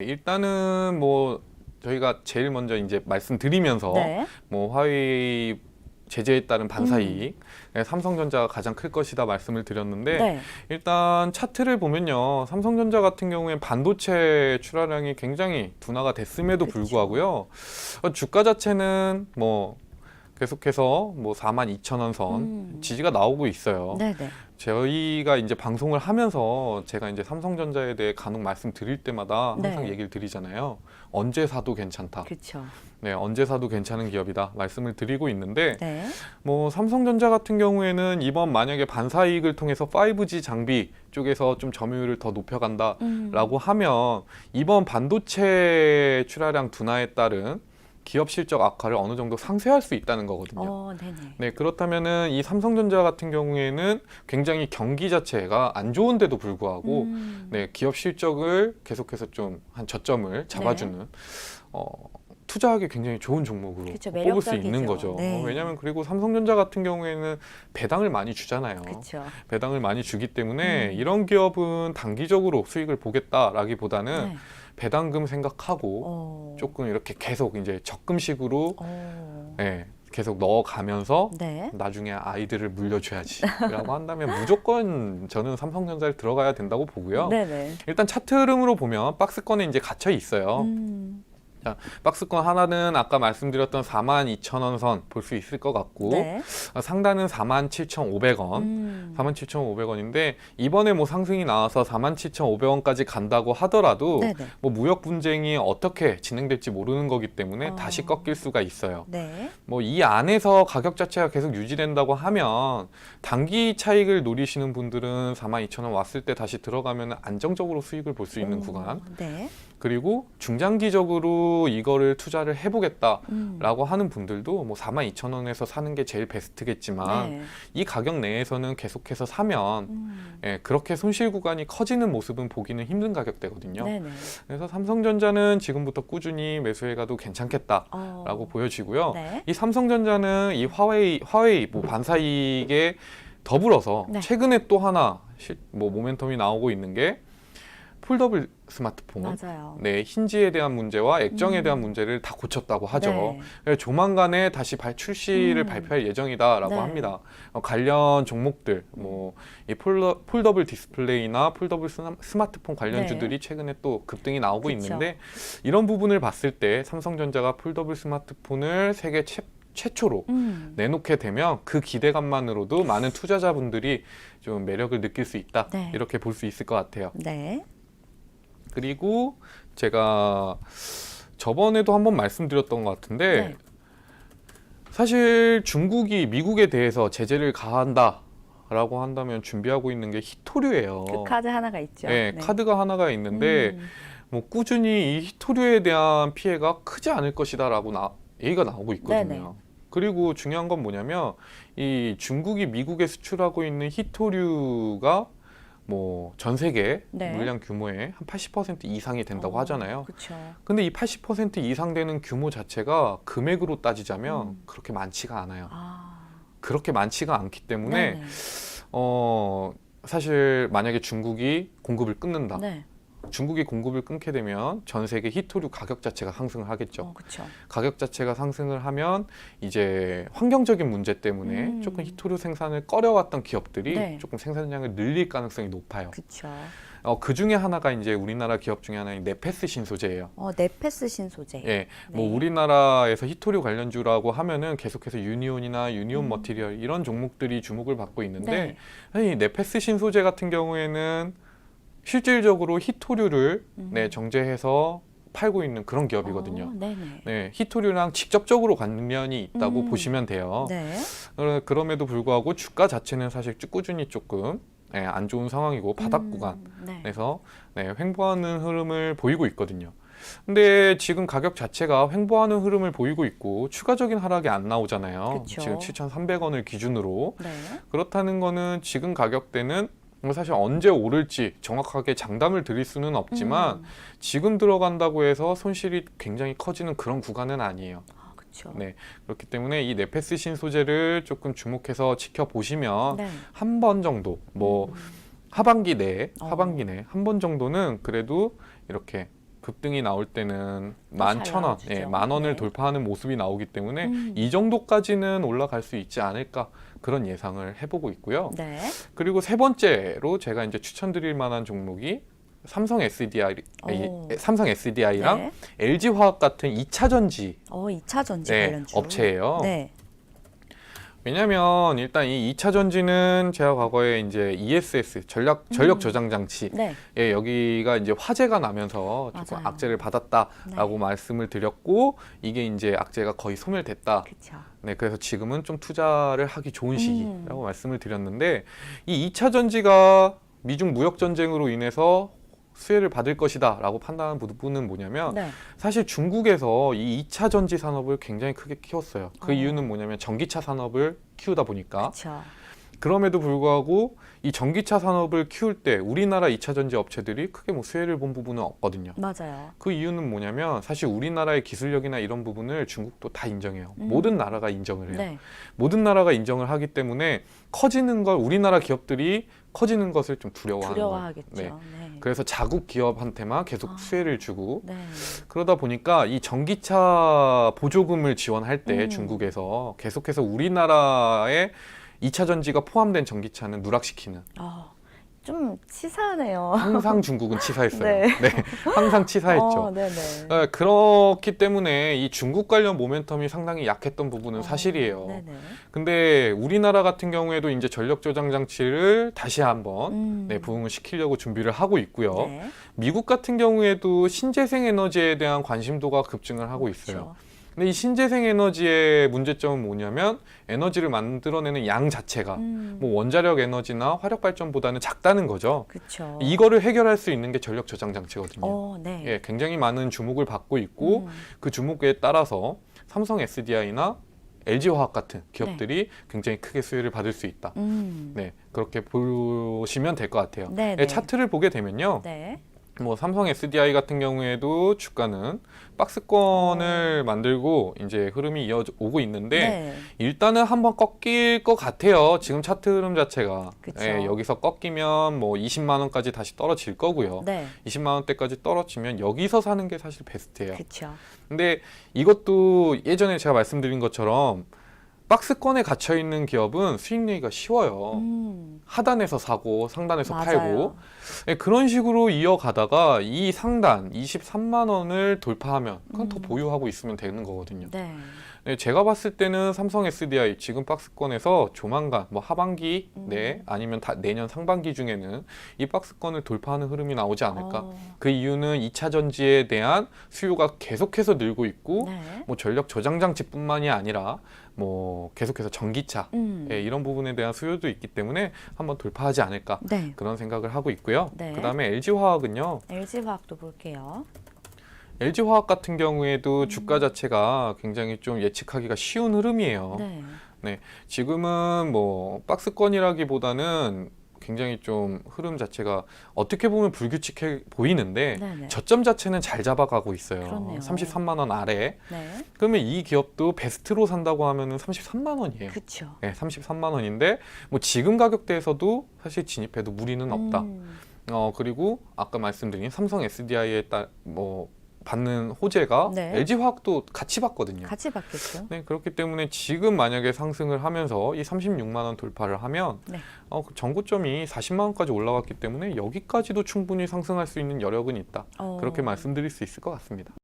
일단은 뭐 저희가 제일 먼저 이제 말씀드리면서 네. 뭐 화웨이 제재에 따른 반사이익, 삼성전자가 가장 클 것이다 말씀을 드렸는데 네. 일단 차트를 보면요, 삼성전자 같은 경우에 반도체 출하량이 굉장히 둔화가 됐음에도 그쵸. 불구하고요, 주가 자체는 뭐 계속해서 뭐 42,000원 선 지지가 나오고 있어요. 네네. 저희가 이제 방송을 하면서 제가 이제 삼성전자에 대해 간혹 말씀드릴 때마다 항상 네. 얘기를 드리잖아요. 언제 사도 괜찮다. 그렇죠. 네, 언제 사도 괜찮은 기업이다 말씀을 드리고 있는데 네. 뭐 삼성전자 같은 경우에는 이번 만약에 반사이익을 통해서 5G 장비 쪽에서 좀 점유율을 더 높여간다라고 하면 이번 반도체 출하량 둔화에 따른 기업 실적 악화를 어느 정도 상쇄할 수 있다는 거거든요. 네네. 네, 그렇다면은 이 삼성전자 같은 경우에는 굉장히 경기 자체가 안 좋은데도 불구하고 네, 기업 실적을 계속해서 좀 한 저점을 잡아주는 투자하기 굉장히 좋은 종목으로 그쵸, 뽑을 수 매력적이죠. 있는 거죠. 네. 왜냐하면 그리고 삼성전자 같은 경우에는 배당을 많이 주잖아요. 그렇죠. 배당을 많이 주기 때문에 이런 기업은 단기적으로 수익을 보겠다라기보다는 네. 배당금 생각하고 조금 이렇게 계속 이제 적금식으로 네, 계속 넣어가면서 네. 나중에 아이들을 물려줘야지라고 한다면 무조건 저는 삼성전자를 들어가야 된다고 보고요. 네네. 일단 차트 흐름으로 보면 박스권에 이제 gat혀 있어요. 자, 박스권 하나는 아까 말씀드렸던 42,000원 선 볼 수 있을 것 같고 네. 상단은 47,500원 47,500원인데 이번에 뭐 상승이 나와서 47,500원까지 간다고 하더라도 네네. 뭐 무역 분쟁이 어떻게 진행될지 모르는 거기 때문에 다시 꺾일 수가 있어요. 네. 뭐 이 안에서 가격 자체가 계속 유지된다고 하면 단기 차익을 노리시는 분들은 42,000원 왔을 때 다시 들어가면 안정적으로 수익을 볼 수 있는 구간, 네. 그리고 중장기적으로 이거를 투자를 해보겠다라고 하는 분들도 뭐 42,000원에서 사는 게 제일 베스트겠지만 네. 이 가격 내에서는 계속해서 사면 예, 그렇게 손실 구간이 커지는 모습은 보기는 힘든 가격대거든요. 네네. 그래서 삼성전자는 지금부터 꾸준히 매수해가도 괜찮겠다라고 보여지고요. 네. 이 삼성전자는 이 화웨이 뭐 반사이익에 더불어서 네. 최근에 또 하나 뭐 모멘텀이 나오고 있는 게 폴더블 스마트폰. 맞아요. 네, 힌지에 대한 문제와 액정에 대한 문제를 다 고쳤다고 하죠. 네. 그래서 조만간에 다시 출시를 발표할 예정이다라고 네. 합니다. 관련 종목들, 뭐 이 폴더블 디스플레이나 폴더블 스마트폰 관련주들이 최근에 또 급등이 나오고 그쵸. 있는데 이런 부분을 봤을 때 삼성전자가 폴더블 스마트폰을 세계 최초로 내놓게 되면 그 기대감만으로도 많은 투자자분들이 좀 매력을 느낄 수 있다. 네. 이렇게 볼 수 있을 것 같아요. 네. 그리고 제가 저번에도 한번 말씀드렸던 것 같은데 네. 사실 중국이 미국에 대해서 제재를 가한다라고 한다면 준비하고 있는 게 히토류예요. 그 카드 하나가 있죠. 네, 카드가 하나가 있는데 뭐 꾸준히 이 히토류에 대한 피해가 크지 않을 것이다라고 얘기가 나오고 있거든요. 네네. 그리고 중요한 건 뭐냐면 이 중국이 미국에 수출하고 있는 히토류가 뭐 전 세계 네. 물량 규모의 한 80% 이상이 된다고 하잖아요. 그렇죠. 근데 이 80% 이상 되는 규모 자체가 금액으로 따지자면 그렇게 많지가 않아요. 그렇게 많지가 않기 때문에 네네. 사실 만약에 중국이 공급을 끊는다. 네. 중국이 공급을 끊게 되면 전 세계 히토류 가격 자체가 상승을 하겠죠. 그렇죠. 가격 자체가 상승을 하면 이제 환경적인 문제 때문에 조금 히토류 생산을 꺼려왔던 기업들이 네. 조금 생산량을 늘릴 가능성이 높아요. 그렇죠. 그 중에 하나가 이제 우리나라 기업 중에 하나인 네페스 신소재예요. 네페스 신소재. 예, 뭐 네. 우리나라에서 히토류 관련주라고 하면은 계속해서 유니온이나 유니온 머티리얼 이런 종목들이 주목을 받고 있는데 이 네페스 신소재 같은 경우에는 실질적으로 히토류를 정제해서 팔고 있는 그런 기업이거든요. 네네. 네, 히토류랑 직접적으로 관련이 있다고 보시면 돼요. 네. 그럼에도 불구하고 주가 자체는 사실 꾸준히 조금 안 좋은 상황이고 바닥 구간에서 횡보하는 흐름을 보이고 있거든요. 근데 지금 가격 자체가 횡보하는 흐름을 보이고 있고 추가적인 하락이 안 나오잖아요. 그쵸. 지금 7,300원을 기준으로. 네. 그렇다는 거는 지금 가격대는 사실 언제 오를지 정확하게 장담을 드릴 수는 없지만 지금 들어간다고 해서 손실이 굉장히 커지는 그런 구간은 아니에요. 그렇죠. 네, 그렇기 때문에 이 네페스 신소재를 조금 주목해서 지켜보시면 네. 한 번 정도 하반기 내에 한 번 정도는 그래도 이렇게 급등이 나올 때는 잘 11,000원, 나와주죠. 예, 10,000원을 네. 돌파하는 모습이 나오기 때문에 이 정도까지는 올라갈 수 있지 않을까 그런 예상을 해보고 있고요. 네. 그리고 세 번째로 제가 이제 추천드릴 만한 종목이 삼성 SDI랑 네. LG화학 같은 2차 전지 2차 전지 네, 관련주. 업체예요. 네. 왜냐하면 일단 이 2차 전지는 제가 과거에 이제 ESS 전력 저장 장치 네. 예, 여기가 이제 화재가 나면서 조금 맞아요. 악재를 받았다라고 네. 말씀을 드렸고 이게 이제 악재가 거의 소멸됐다. 그렇죠. 네, 그래서 지금은 좀 투자를 하기 좋은 시기라고 말씀을 드렸는데 이 2차 전지가 미중 무역 전쟁으로 인해서 수혜를 받을 것이다라고 판단한 부분은 뭐냐면 네. 사실 중국에서 이 2차 전지 산업을 굉장히 크게 키웠어요. 그 어. 이유는 뭐냐면 전기차 산업을 키우다 보니까 그렇죠. 그럼에도 불구하고 이 전기차 산업을 키울 때 우리나라 2차 전지 업체들이 크게 뭐 수혜를 본 부분은 없거든요. 맞아요. 그 이유는 뭐냐면 사실 우리나라의 기술력이나 이런 부분을 중국도 다 인정해요. 모든 나라가 인정을 해요. 네. 모든 나라가 인정을 하기 때문에 커지는 걸 우리나라 기업들이 커지는 것을 좀 두려워하는 거예요. 두려워하겠죠. 네. 네. 그래서 자국 기업한테만 계속 수혜를 주고 네. 그러다 보니까 이 전기차 보조금을 지원할 때 음. 중국에서 계속해서 우리나라의 2차 전지가 포함된 전기차는 누락시키는 좀 치사하네요. 항상 중국은 치사했어요. 네. 네, 항상 치사했죠. 네네. 그렇기 때문에 이 중국 관련 모멘텀이 상당히 약했던 부분은 사실이에요. 네네. 근데 우리나라 같은 경우에도 이제 전력 저장 장치를 다시 한번 부흥을 시키려고 준비를 하고 있고요. 네. 미국 같은 경우에도 신재생 에너지에 대한 관심도가 급증을 하고 있어요. 그렇죠. 근데 이 신재생 에너지의 문제점은 뭐냐면 에너지를 만들어내는 양 자체가 뭐 원자력 에너지나 화력 발전보다는 작다는 거죠. 그렇죠. 이거를 해결할 수 있는 게 전력 저장 장치거든요. 네. 예, 굉장히 많은 주목을 받고 있고 그 주목에 따라서 삼성 SDI나 LG화학 같은 기업들이 굉장히 크게 수혜를 받을 수 있다. 네, 그렇게 보시면 될 것 같아요. 네, 예, 네. 차트를 보게 되면요. 네. 뭐 삼성 SDI 같은 경우에도 주가는 박스권을 만들고 이제 흐름이 이어오고 있는데 네. 일단은 한번 꺾일 것 같아요. 지금 차트 흐름 자체가 그쵸. 예, 여기서 꺾이면 뭐 20만 원까지 다시 떨어질 거고요. 네. 20만 원대까지 떨어지면 여기서 사는 게 사실 베스트예요. 그렇죠. 근데 이것도 예전에 제가 말씀드린 것처럼 박스권에 갇혀 있는 기업은 수익 내기가 쉬워요. 하단에서 사고 상단에서 맞아요. 팔고 예, 그런 식으로 이어가다가 이 상단 23만 원을 돌파하면 그건 더 보유하고 있으면 되는 거거든요. 네. 네, 제가 봤을 때는 삼성 SDI 지금 박스권에서 조만간 뭐 하반기 내 아니면 내년 상반기 중에는 이 박스권을 돌파하는 흐름이 나오지 않을까. 그 이유는 2차 전지에 대한 수요가 계속해서 늘고 있고 네. 뭐 전력 저장 장치뿐만이 아니라 뭐 계속해서 전기차 예, 이런 부분에 대한 수요도 있기 때문에 한번 돌파하지 않을까 네. 그런 생각을 하고 있고요. 네. 그다음에 LG화학은요. LG화학도 볼게요. LG화학 같은 경우에도 주가 자체가 굉장히 좀 예측하기가 쉬운 흐름이에요. 네. 지금은 뭐 박스권이라기보다는 굉장히 좀 흐름 자체가 어떻게 보면 불규칙해 보이는데 네네. 저점 자체는 잘 잡아가고 있어요. 그렇네요. 33만 원 아래. 네. 그러면 이 기업도 베스트로 산다고 하면은 33만 원이에요. 그렇죠. 네, 33만 원인데 뭐 지금 가격대에서도 사실 진입해도 무리는 없다. 그리고 아까 말씀드린 삼성 SDI에 뭐 받는 호재가 네. LG화학도 같이 받거든요. 같이 받겠죠. 네, 그렇기 때문에 지금 만약에 상승을 하면서 이 36만 원 돌파를 하면 네. 그 전고점이 40만 원까지 올라갔기 때문에 여기까지도 충분히 상승할 수 있는 여력은 있다. 그렇게 말씀드릴 수 있을 것 같습니다.